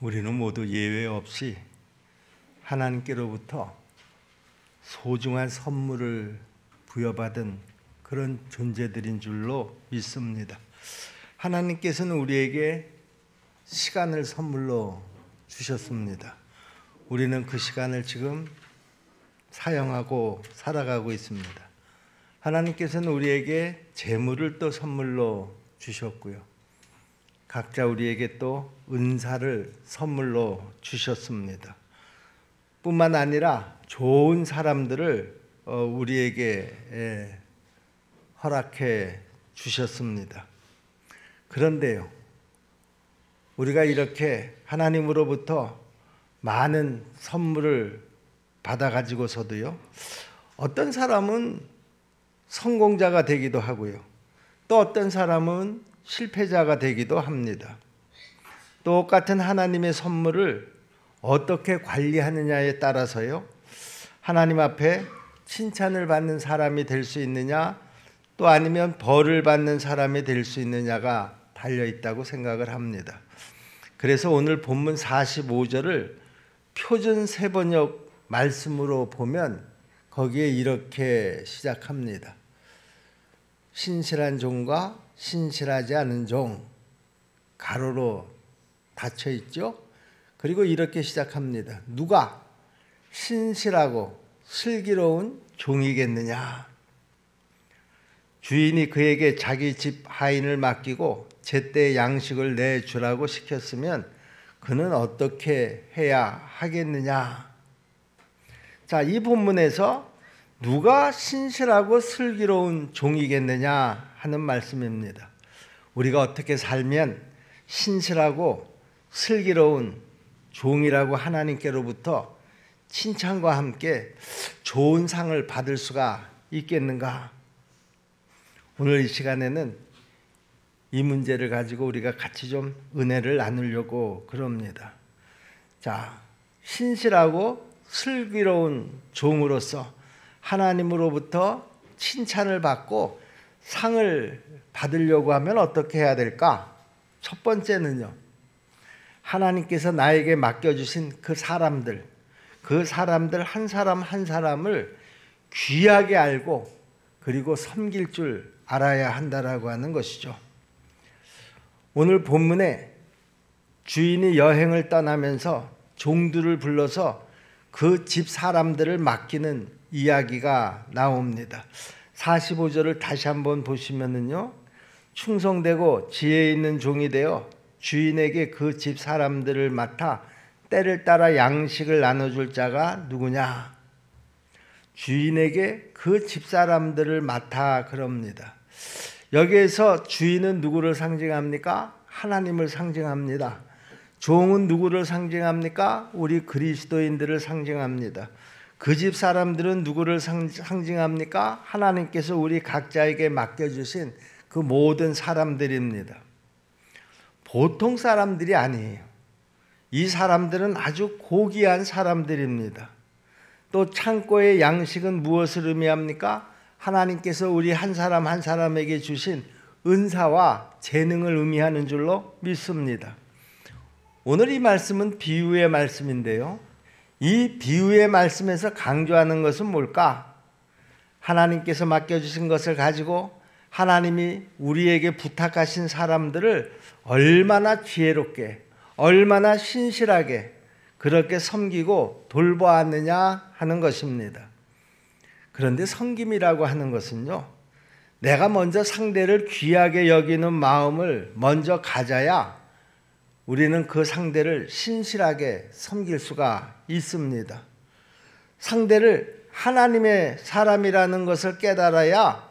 우리는 모두 예외 없이 하나님께로부터 소중한 선물을 부여받은 그런 존재들인 줄로 믿습니다. 하나님께서는 우리에게 시간을 선물로 주셨습니다. 우리는 그 시간을 지금 사용하고 살아가고 있습니다. 하나님께서는 우리에게 재물을 또 선물로 주셨고요. 각자 우리에게 또 은사를 선물로 주셨습니다. 뿐만 아니라 좋은 사람들을 우리에게 허락해 주셨습니다. 그런데요, 우리가 이렇게 하나님으로부터 많은 선물을 받아가지고서도요, 어떤 사람은 성공자가 되기도 하고요, 또 어떤 사람은 실패자가 되기도 합니다. 똑같은 하나님의 선물을 어떻게 관리하느냐에 따라서요, 하나님 앞에 칭찬을 받는 사람이 될 수 있느냐, 또 아니면 벌을 받는 사람이 될 수 있느냐가 달려있다고 생각을 합니다. 그래서 오늘 본문 45절을 표준 세번역 말씀으로 보면 거기에 이렇게 시작합니다. 신실한 종과 신실하지 않은 종, 가로로 닫혀 있죠. 그리고 이렇게 시작합니다. 누가 신실하고 슬기로운 종이겠느냐. 주인이 그에게 자기 집 하인을 맡기고 제때 양식을 내주라고 시켰으면 그는 어떻게 해야 하겠느냐. 자, 이 본문에서 누가 신실하고 슬기로운 종이겠느냐 하는 말씀입니다. 우리가 어떻게 살면 신실하고 슬기로운 종이라고 하나님께로부터 칭찬과 함께 좋은 상을 받을 수가 있겠는가? 오늘 이 시간에는 이 문제를 가지고 우리가 같이 좀 은혜를 나누려고 그럽니다. 자, 신실하고 슬기로운 종으로서 하나님으로부터 칭찬을 받고 상을 받으려고 하면 어떻게 해야 될까? 첫 번째는요, 하나님께서 나에게 맡겨주신 그 사람들 한 사람 한 사람을 귀하게 알고 그리고 섬길 줄 알아야 한다라고 하는 것이죠. 오늘 본문에 주인이 여행을 떠나면서 종들을 불러서 그 집 사람들을 맡기는 이야기가 나옵니다. 45절을 다시 한번 보시면은요, 충성되고 지혜 있는 종이 되어 주인에게 그 집 사람들을 맡아 때를 따라 양식을 나눠줄 자가 누구냐? 주인에게 그 집 사람들을 맡아 그럽니다. 여기에서 주인은 누구를 상징합니까? 하나님을 상징합니다. 종은 누구를 상징합니까? 우리 그리스도인들을 상징합니다. 그 집 사람들은 누구를 상징합니까? 하나님께서 우리 각자에게 맡겨주신 그 모든 사람들입니다. 보통 사람들이 아니에요. 이 사람들은 아주 고귀한 사람들입니다. 또 창고의 양식은 무엇을 의미합니까? 하나님께서 우리 한 사람 한 사람에게 주신 은사와 재능을 의미하는 줄로 믿습니다. 오늘 이 말씀은 비유의 말씀인데요, 이 비유의 말씀에서 강조하는 것은 뭘까? 하나님께서 맡겨주신 것을 가지고 하나님이 우리에게 부탁하신 사람들을 얼마나 지혜롭게, 얼마나 신실하게 그렇게 섬기고 돌보았느냐 하는 것입니다. 그런데 섬김이라고 하는 것은요, 내가 먼저 상대를 귀하게 여기는 마음을 먼저 가져야 우리는 그 상대를 신실하게 섬길 수가 있습니다. 상대를 하나님의 사람이라는 것을 깨달아야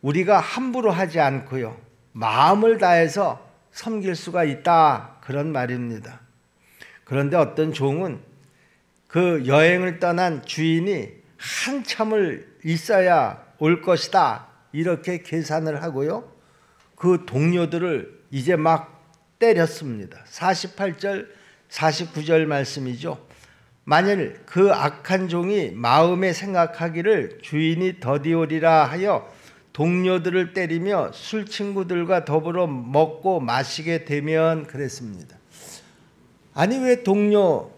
우리가 함부로 하지 않고요, 마음을 다해서 섬길 수가 있다, 그런 말입니다. 그런데 어떤 종은 그 여행을 떠난 주인이 한참을 있어야 올 것이다, 이렇게 계산을 하고요, 그 동료들을 이제 막 때렸습니다. 48절 49절 말씀이죠. 만일 그 악한 종이 마음에 생각하기를 주인이 더디오리라 하여 동료들을 때리며 술 친구들과 더불어 먹고 마시게 되면, 그랬습니다. 아니 왜 동료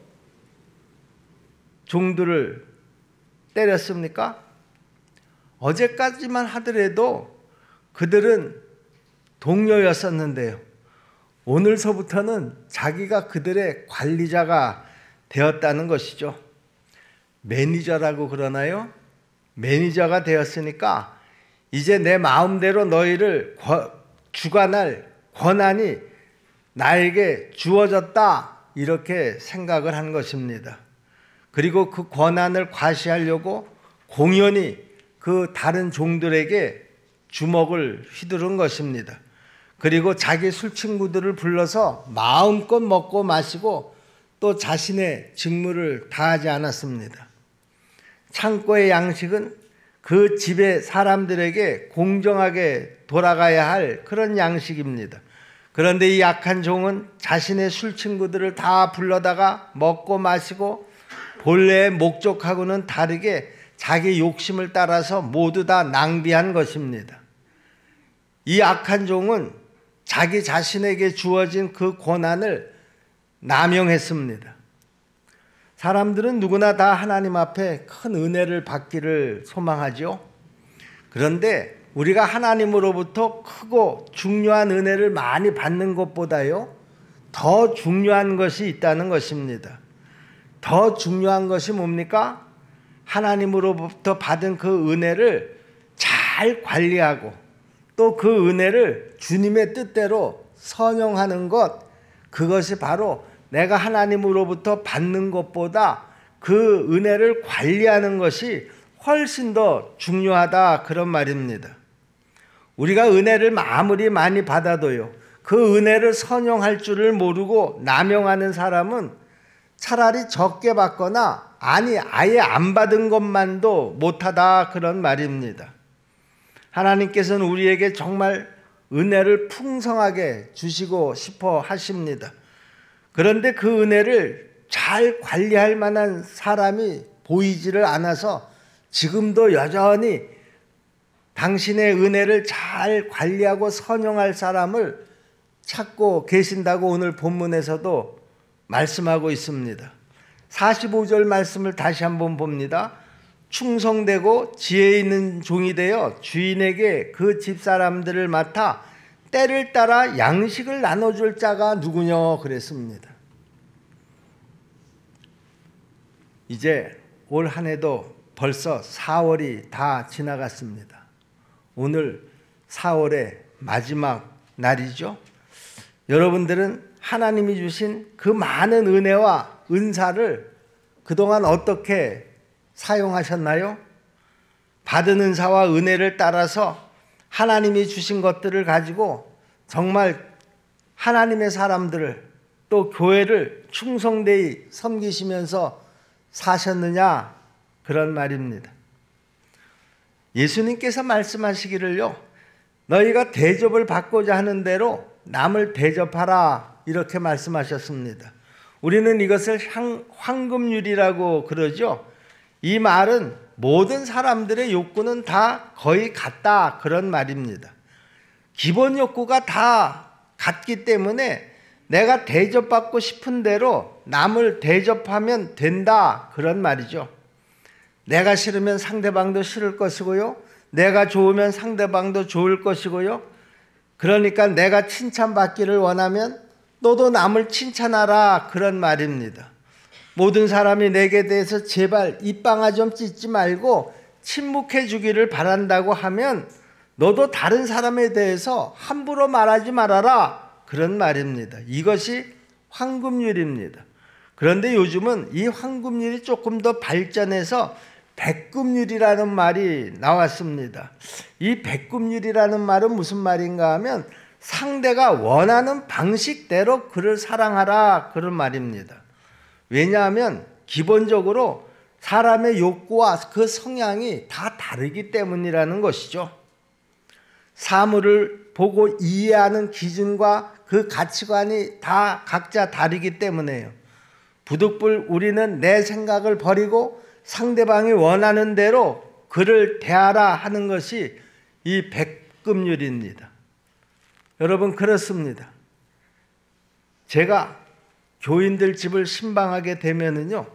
종들을 때렸습니까? 어제까지만 하더라도 그들은 동료였었는데요. 오늘서부터는 자기가 그들의 관리자가 되었다는 것이죠. 매니저라고 그러나요? 매니저가 되었으니까 이제 내 마음대로 너희를 주관할 권한이 나에게 주어졌다, 이렇게 생각을 한 것입니다. 그리고 그 권한을 과시하려고 공연히 그 다른 종들에게 주먹을 휘두른 것입니다. 그리고 자기 술친구들을 불러서 마음껏 먹고 마시고 또 자신의 직무를 다하지 않았습니다. 창고의 양식은 그 집의 사람들에게 공정하게 돌아가야 할 그런 양식입니다. 그런데 이 약한 종은 자신의 술친구들을 다 불러다가 먹고 마시고 본래의 목적하고는 다르게 자기 욕심을 따라서 모두 다 낭비한 것입니다. 이 악한 종은 자기 자신에게 주어진 그 권한을 남용했습니다. 사람들은 누구나 다 하나님 앞에 큰 은혜를 받기를 소망하죠. 그런데 우리가 하나님으로부터 크고 중요한 은혜를 많이 받는 것보다요, 더 중요한 것이 있다는 것입니다. 더 중요한 것이 뭡니까? 하나님으로부터 받은 그 은혜를 잘 관리하고 또 그 은혜를 주님의 뜻대로 선용하는 것, 그것이 바로 내가 하나님으로부터 받는 것보다 그 은혜를 관리하는 것이 훨씬 더 중요하다, 그런 말입니다. 우리가 은혜를 아무리 많이 받아도요, 그 은혜를 선용할 줄을 모르고 남용하는 사람은 차라리 적게 받거나 아니 아예 안 받은 것만도 못하다, 그런 말입니다. 하나님께서는 우리에게 정말 은혜를 풍성하게 주시고 싶어 하십니다. 그런데 그 은혜를 잘 관리할 만한 사람이 보이지를 않아서 지금도 여전히 당신의 은혜를 잘 관리하고 선용할 사람을 찾고 계신다고 오늘 본문에서도 말씀하고 있습니다. 45절 말씀을 다시 한번 봅니다. 충성되고 지혜 있는 종이 되어 주인에게 그 집사람들을 맡아 때를 따라 양식을 나눠줄 자가 누구냐 그랬습니다. 이제 올 한 해도 벌써 4월이 다 지나갔습니다. 오늘 4월의 마지막 날이죠. 여러분들은 하나님이 주신 그 많은 은혜와 은사를 그동안 어떻게 사용하셨나요? 받은 은사와 은혜를 따라서 하나님이 주신 것들을 가지고 정말 하나님의 사람들을 또 교회를 충성되이 섬기시면서 사셨느냐, 그런 말입니다. 예수님께서 말씀하시기를요, 너희가 대접을 받고자 하는 대로 남을 대접하라, 이렇게 말씀하셨습니다. 우리는 이것을 황금률이라고 그러죠. 이 말은 모든 사람들의 욕구는 다 거의 같다, 그런 말입니다. 기본 욕구가 다 같기 때문에 내가 대접받고 싶은 대로 남을 대접하면 된다, 그런 말이죠. 내가 싫으면 상대방도 싫을 것이고요, 내가 좋으면 상대방도 좋을 것이고요, 그러니까 내가 칭찬받기를 원하면 너도 남을 칭찬하라, 그런 말입니다. 모든 사람이 내게 대해서 제발 입방아 좀 찢지 말고 침묵해 주기를 바란다고 하면 너도 다른 사람에 대해서 함부로 말하지 말아라, 그런 말입니다. 이것이 황금률입니다. 그런데 요즘은 이 황금률이 조금 더 발전해서 백금률이라는 말이 나왔습니다. 이 백금률이라는 말은 무슨 말인가 하면 상대가 원하는 방식대로 그를 사랑하라, 그런 말입니다. 왜냐하면 기본적으로 사람의 욕구와 그 성향이 다 다르기 때문이라는 것이죠. 사물을 보고 이해하는 기준과 그 가치관이 다 각자 다르기 때문에요. 부득불 우리는 내 생각을 버리고 상대방이 원하는 대로 그를 대하라 하는 것이 이 백금률입니다. 여러분, 그렇습니다. 제가 교인들 집을 신방하게 되면은요,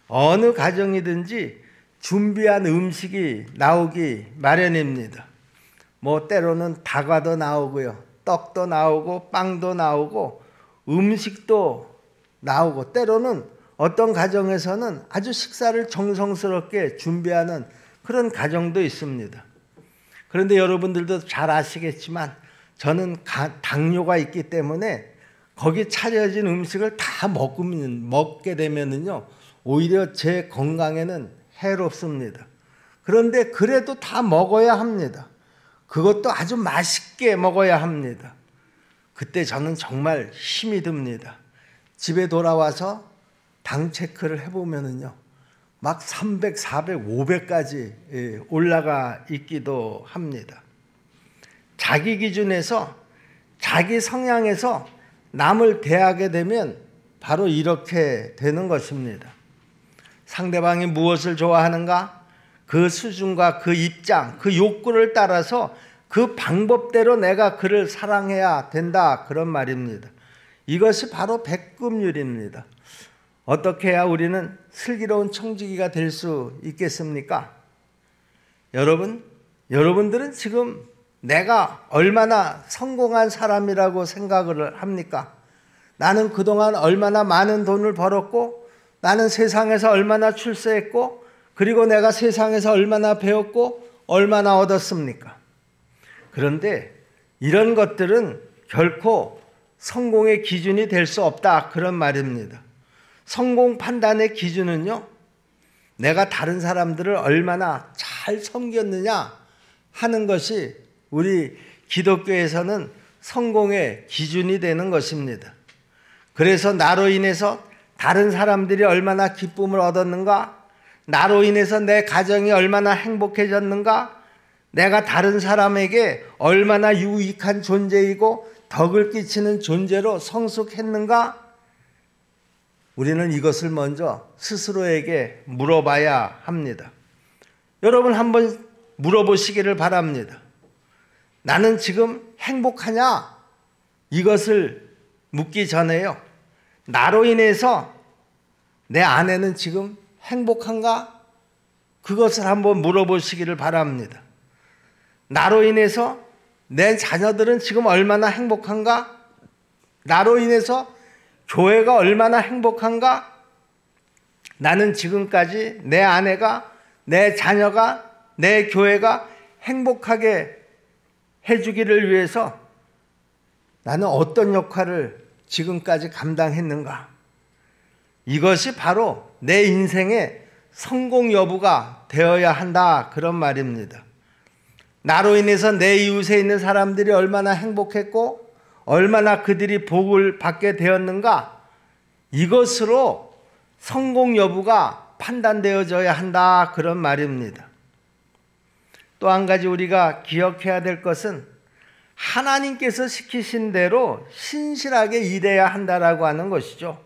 어느 가정이든지 준비한 음식이 나오기 마련입니다. 뭐 때로는 다과도 나오고요, 떡도 나오고 빵도 나오고 음식도 나오고, 때로는 어떤 가정에서는 아주 식사를 정성스럽게 준비하는 그런 가정도 있습니다. 그런데 여러분들도 잘 아시겠지만 저는 당뇨가 있기 때문에 거기 차려진 음식을 다 먹게 되면은요, 오히려 제 건강에는 해롭습니다. 그런데 그래도 다 먹어야 합니다. 그것도 아주 맛있게 먹어야 합니다. 그때 저는 정말 힘이 듭니다. 집에 돌아와서 당 체크를 해보면은요, 막 300, 400, 500까지 올라가 있기도 합니다. 자기 기준에서, 자기 성향에서 남을 대하게 되면 바로 이렇게 되는 것입니다. 상대방이 무엇을 좋아하는가? 그 수준과 그 입장, 그 욕구를 따라서 그 방법대로 내가 그를 사랑해야 된다, 그런 말입니다. 이것이 바로 백금률입니다. 어떻게 해야 우리는 슬기로운 청지기가 될 수 있겠습니까? 여러분들은 지금 내가 얼마나 성공한 사람이라고 생각을 합니까? 나는 그동안 얼마나 많은 돈을 벌었고, 나는 세상에서 얼마나 출세했고, 그리고 내가 세상에서 얼마나 배웠고 얼마나 얻었습니까? 그런데 이런 것들은 결코 성공의 기준이 될 수 없다, 그런 말입니다. 성공 판단의 기준은요, 내가 다른 사람들을 얼마나 잘 섬겼느냐 하는 것이 우리 기독교에서는 성공의 기준이 되는 것입니다. 그래서 나로 인해서 다른 사람들이 얼마나 기쁨을 얻었는가, 나로 인해서 내 가정이 얼마나 행복해졌는가, 내가 다른 사람에게 얼마나 유익한 존재이고 덕을 끼치는 존재로 성숙했는가, 우리는 이것을 먼저 스스로에게 물어봐야 합니다. 여러분 한번 물어보시기를 바랍니다. 나는 지금 행복하냐? 이것을 묻기 전에요, 나로 인해서 내 아내는 지금 행복한가? 그것을 한번 물어보시기를 바랍니다. 나로 인해서 내 자녀들은 지금 얼마나 행복한가? 나로 인해서 교회가 얼마나 행복한가? 나는 지금까지 내 아내가, 내 자녀가, 내 교회가 행복하게 해주기를 위해서 나는 어떤 역할을 지금까지 감당했는가? 이것이 바로 내 인생의 성공 여부가 되어야 한다, 그런 말입니다. 나로 인해서 내 이웃에 있는 사람들이 얼마나 행복했고 얼마나 그들이 복을 받게 되었는가, 이것으로 성공 여부가 판단되어져야 한다, 그런 말입니다. 또 한 가지 우리가 기억해야 될 것은 하나님께서 시키신 대로 신실하게 일해야 한다라고 하는 것이죠.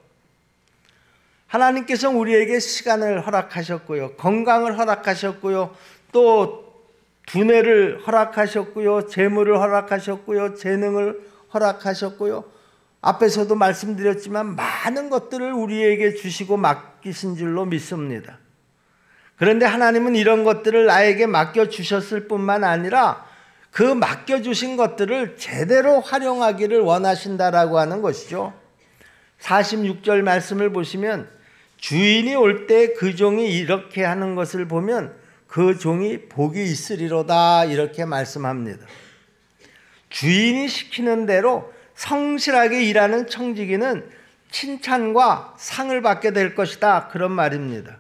하나님께서 우리에게 시간을 허락하셨고요, 건강을 허락하셨고요, 또 두뇌를 허락하셨고요, 재물을 허락하셨고요, 재능을 허락하셨고요, 앞에서도 말씀드렸지만 많은 것들을 우리에게 주시고 맡기신 줄로 믿습니다. 그런데 하나님은 이런 것들을 나에게 맡겨주셨을 뿐만 아니라 그 맡겨주신 것들을 제대로 활용하기를 원하신다라고 하는 것이죠. 46절 말씀을 보시면 주인이 올 때 그 종이 이렇게 하는 것을 보면 그 종이 복이 있으리로다, 이렇게 말씀합니다. 주인이 시키는 대로 성실하게 일하는 청지기는 칭찬과 상을 받게 될 것이다, 그런 말입니다.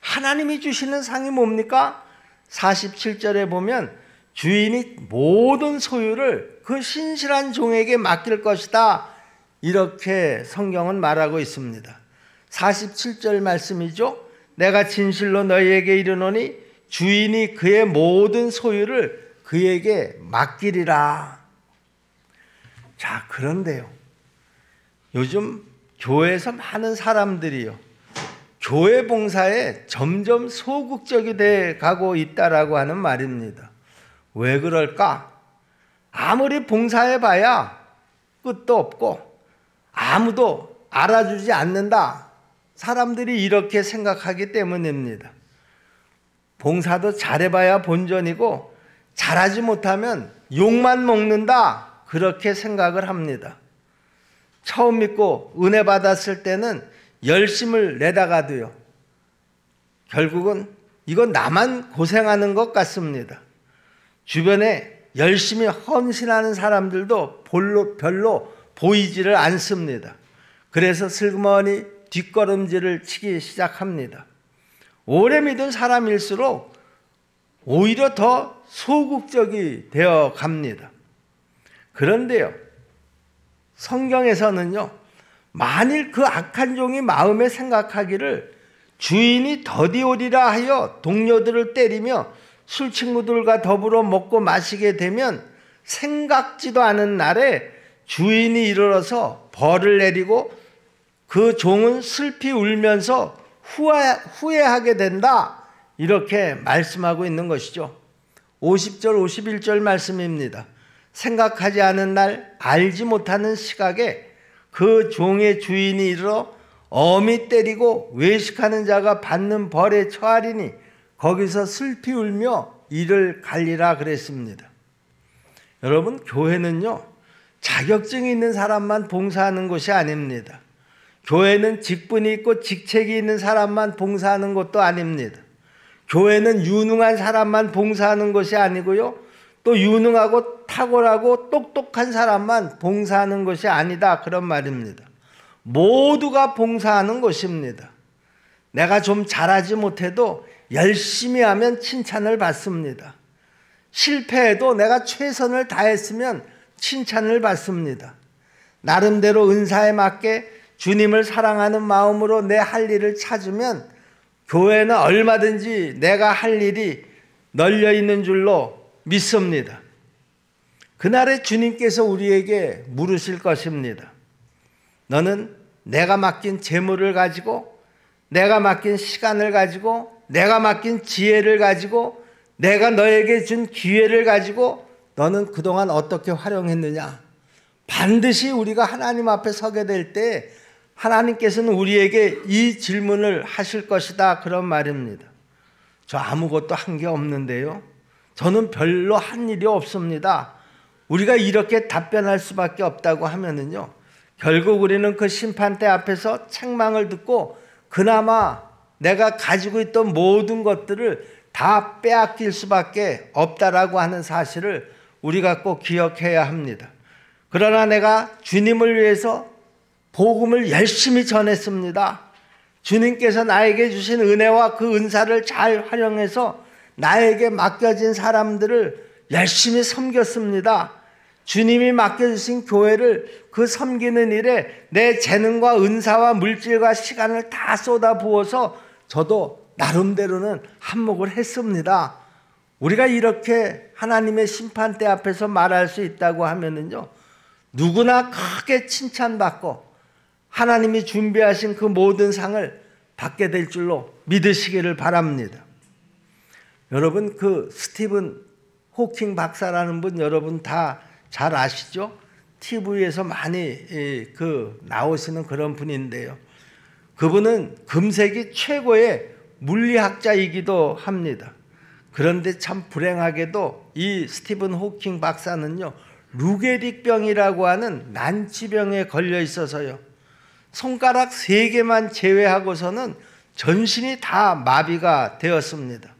하나님이 주시는 상이 뭡니까? 47절에 보면 주인이 모든 소유를 그 신실한 종에게 맡길 것이다, 이렇게 성경은 말하고 있습니다. 47절 말씀이죠. 내가 진실로 너희에게 이르노니 주인이 그의 모든 소유를 그에게 맡기리라. 자, 그런데요, 요즘 교회에서 많은 사람들이요, 교회 봉사에 점점 소극적이 돼 가고 있다라고 하는 말입니다. 왜 그럴까? 아무리 봉사해봐야 끝도 없고, 아무도 알아주지 않는다. 사람들이 이렇게 생각하기 때문입니다. 봉사도 잘해봐야 본전이고 잘하지 못하면 욕만 먹는다. 그렇게 생각을 합니다. 처음 믿고 은혜 받았을 때는 열심을 내다가도요, 결국은 이건 나만 고생하는 것 같습니다. 주변에 열심히 헌신하는 사람들도 별로 보이지를 않습니다. 그래서 슬그머니 뒷걸음질을 치기 시작합니다. 오래 믿은 사람일수록 오히려 더 소극적이 되어 갑니다. 그런데요, 성경에서는요, 만일 그 악한 종이 마음에 생각하기를 주인이 더디오리라 하여 동료들을 때리며 술 친구들과 더불어 먹고 마시게 되면 생각지도 않은 날에 주인이 이르러서 벌을 내리고 그 종은 슬피 울면서 후회하게 된다. 이렇게 말씀하고 있는 것이죠. 50절 51절 말씀입니다. 생각하지 않은 날 알지 못하는 시각에 그 종의 주인이 이르러 엄히 때리고 외식하는 자가 받는 벌에 처하리니 거기서 슬피 울며 이를 갈리라 그랬습니다. 여러분, 교회는요, 자격증이 있는 사람만 봉사하는 곳이 아닙니다. 교회는 직분이 있고 직책이 있는 사람만 봉사하는 것도 아닙니다. 교회는 유능한 사람만 봉사하는 것이 아니고요, 또 유능하고 탁월하고 똑똑한 사람만 봉사하는 것이 아니다, 그런 말입니다. 모두가 봉사하는 것입니다. 내가 좀 잘하지 못해도 열심히 하면 칭찬을 받습니다. 실패해도 내가 최선을 다했으면 칭찬을 받습니다. 나름대로 은사에 맞게 주님을 사랑하는 마음으로 내 할 일을 찾으면 교회는 얼마든지 내가 할 일이 널려 있는 줄로 믿습니다. 그날에 주님께서 우리에게 물으실 것입니다. 너는 내가 맡긴 재물을 가지고, 내가 맡긴 시간을 가지고, 내가 맡긴 지혜를 가지고, 내가 너에게 준 기회를 가지고 너는 그동안 어떻게 활용했느냐? 반드시 우리가 하나님 앞에 서게 될 때 하나님께서는 우리에게 이 질문을 하실 것이다, 그런 말입니다. 저 아무것도 한 게 없는데요, 저는 별로 한 일이 없습니다. 우리가 이렇게 답변할 수밖에 없다고 하면은요, 결국 우리는 그 심판대 앞에서 책망을 듣고 그나마 내가 가지고 있던 모든 것들을 다 빼앗길 수밖에 없다라고 하는 사실을 우리가 꼭 기억해야 합니다. 그러나 내가 주님을 위해서 복음을 열심히 전했습니다. 주님께서 나에게 주신 은혜와 그 은사를 잘 활용해서 나에게 맡겨진 사람들을 열심히 섬겼습니다. 주님이 맡겨주신 교회를 그 섬기는 일에 내 재능과 은사와 물질과 시간을 다 쏟아부어서 저도 나름대로는 한몫을 했습니다. 우리가 이렇게 하나님의 심판대 앞에서 말할 수 있다고 하면은요, 누구나 크게 칭찬받고 하나님이 준비하신 그 모든 상을 받게 될 줄로 믿으시기를 바랍니다. 여러분, 그 스티븐 호킹 박사라는 분 여러분 다 잘 아시죠? TV에서 많이 나오시는 그런 분인데요. 그분은 금세기 최고의 물리학자이기도 합니다. 그런데 참 불행하게도 이 스티븐 호킹 박사는요, 루게릭병이라고 하는 난치병에 걸려 있어서요, 손가락 3개만 제외하고서는 전신이 다 마비가 되었습니다.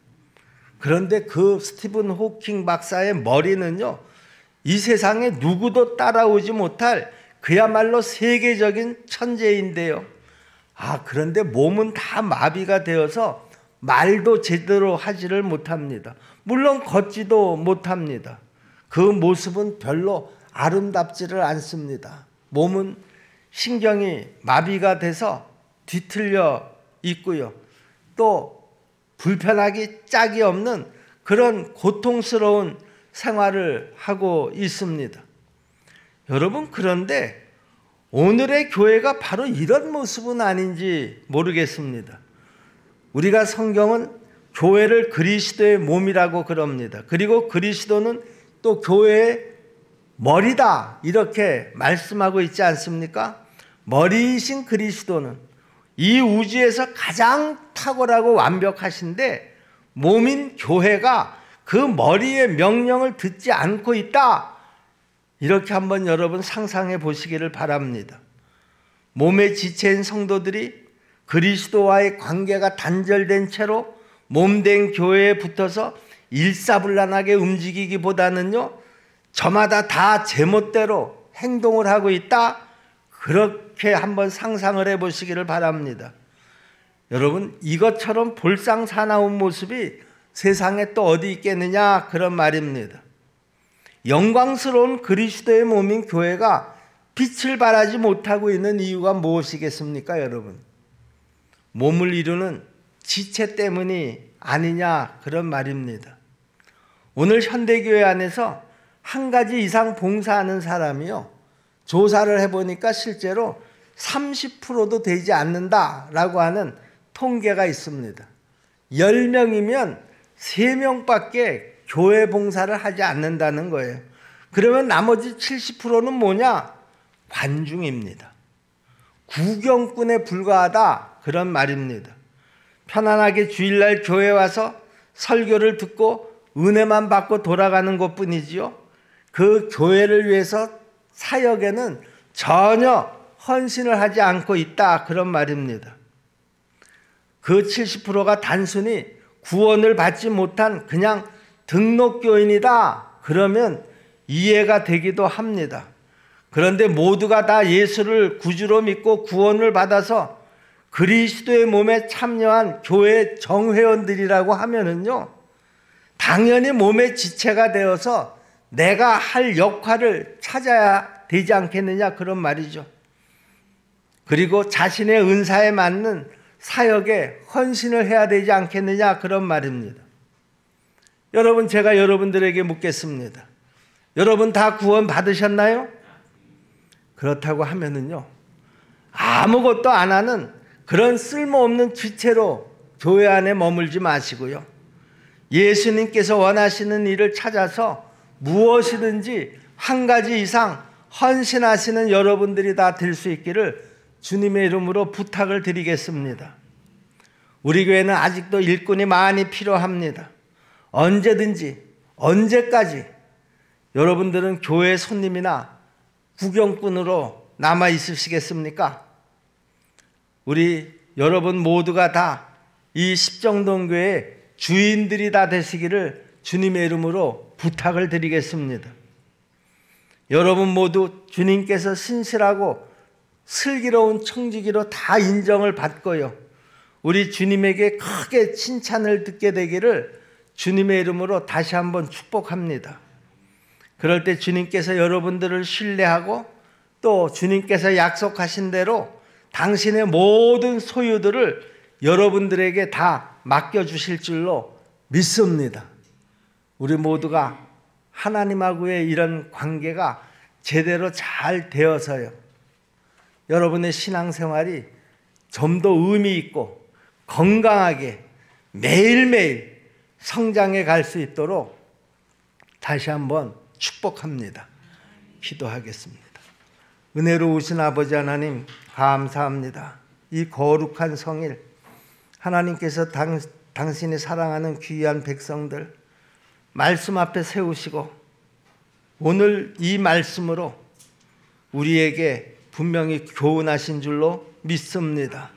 그런데 그 스티븐 호킹 박사의 머리는요, 이 세상에 누구도 따라오지 못할 그야말로 세계적인 천재인데요. 그런데 몸은 다 마비가 되어서 말도 제대로 하지를 못합니다. 물론 걷지도 못합니다. 그 모습은 별로 아름답지를 않습니다. 몸은 신경이 마비가 돼서 뒤틀려 있고요, 또 불편하기 짝이 없는 그런 고통스러운 생활을 하고 있습니다. 여러분, 그런데 오늘의 교회가 바로 이런 모습은 아닌지 모르겠습니다. 우리가 성경은 교회를 그리스도의 몸이라고 그럽니다. 그리고 그리스도는 또 교회의 머리다, 이렇게 말씀하고 있지 않습니까? 머리이신 그리스도는 이 우주에서 가장 탁월하고 완벽하신데 몸인 교회가 그 머리의 명령을 듣지 않고 있다. 이렇게 한번 여러분 상상해 보시기를 바랍니다. 몸의 지체인 성도들이 그리스도와의 관계가 단절된 채로 몸된 교회에 붙어서 일사불란하게 움직이기보다는요, 저마다 다 제멋대로 행동을 하고 있다. 그렇게 한번 상상을 해 보시기를 바랍니다. 여러분, 이것처럼 볼상사나운 모습이 세상에 또 어디 있겠느냐, 그런 말입니다. 영광스러운 그리스도의 몸인 교회가 빛을 발하지 못하고 있는 이유가 무엇이겠습니까, 여러분? 몸을 이루는 지체 때문이 아니냐, 그런 말입니다. 오늘 현대교회 안에서 한 가지 이상 봉사하는 사람이요, 조사를 해보니까 실제로 30%도 되지 않는다라고 하는 통계가 있습니다. 10명이면 3명밖에 교회 봉사를 하지 않는다는 거예요. 그러면 나머지 70%는 뭐냐? 관중입니다. 구경꾼에 불과하다, 그런 말입니다. 편안하게 주일날 교회 와서 설교를 듣고 은혜만 받고 돌아가는 것뿐이지요, 그 교회를 위해서 사역에는 전혀 헌신을 하지 않고 있다, 그런 말입니다. 그 70%가 단순히 구원을 받지 못한 그냥 등록교인이다, 그러면 이해가 되기도 합니다. 그런데 모두가 다 예수를 구주로 믿고 구원을 받아서 그리스도의 몸에 참여한 교회 정회원들이라고 하면은요, 당연히 몸의 지체가 되어서 내가 할 역할을 찾아야 되지 않겠느냐, 그런 말이죠. 그리고 자신의 은사에 맞는 사역에 헌신을 해야 되지 않겠느냐, 그런 말입니다. 여러분, 제가 여러분들에게 묻겠습니다. 여러분 다 구원 받으셨나요? 그렇다고 하면은요, 아무것도 안 하는 그런 쓸모없는 지체로 교회 안에 머물지 마시고요, 예수님께서 원하시는 일을 찾아서 무엇이든지 한 가지 이상 헌신하시는 여러분들이 다 될 수 있기를 주님의 이름으로 부탁을 드리겠습니다. 우리 교회는 아직도 일꾼이 많이 필요합니다. 언제든지 언제까지 여러분들은 교회 손님이나 구경꾼으로 남아 있으시겠습니까? 우리 여러분 모두가 다 이 십정동교회의 주인들이 다 되시기를 주님의 이름으로 부탁을 드리겠습니다. 여러분 모두 주님께서 신실하고 슬기로운 청지기로 다 인정을 받고요, 우리 주님에게 크게 칭찬을 듣게 되기를 주님의 이름으로 다시 한번 축복합니다. 그럴 때 주님께서 여러분들을 신뢰하고 또 주님께서 약속하신 대로 당신의 모든 소유들을 여러분들에게 다 맡겨주실 줄로 믿습니다. 우리 모두가 하나님하고의 이런 관계가 제대로 잘 되어서요, 여러분의 신앙생활이 좀 더 의미 있고 건강하게 매일매일 성장해 갈 수 있도록 다시 한번 축복합니다. 기도하겠습니다. 은혜로우신 아버지 하나님, 감사합니다. 이 거룩한 성일, 하나님께서 당신이 사랑하는 귀한 백성들 말씀 앞에 세우시고 오늘 이 말씀으로 우리에게 분명히 교훈하신 줄로 믿습니다.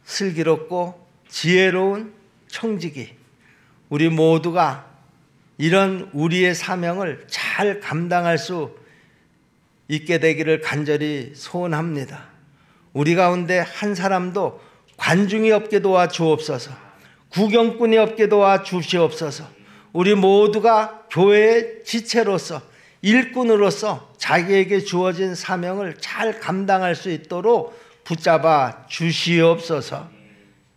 슬기롭고 지혜로운 청지기, 우리 모두가 이런 우리의 사명을 잘 감당할 수 있게 되기를 간절히 소원합니다. 우리 가운데 한 사람도 관중이 없게 도와 주옵소서, 구경꾼이 없게 도와 주시옵소서. 우리 모두가 교회의 지체로서, 일꾼으로서 자기에게 주어진 사명을 잘 감당할 수 있도록 붙잡아 주시옵소서.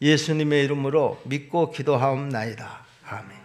예수님의 이름으로 믿고 기도하옵나이다. 아멘.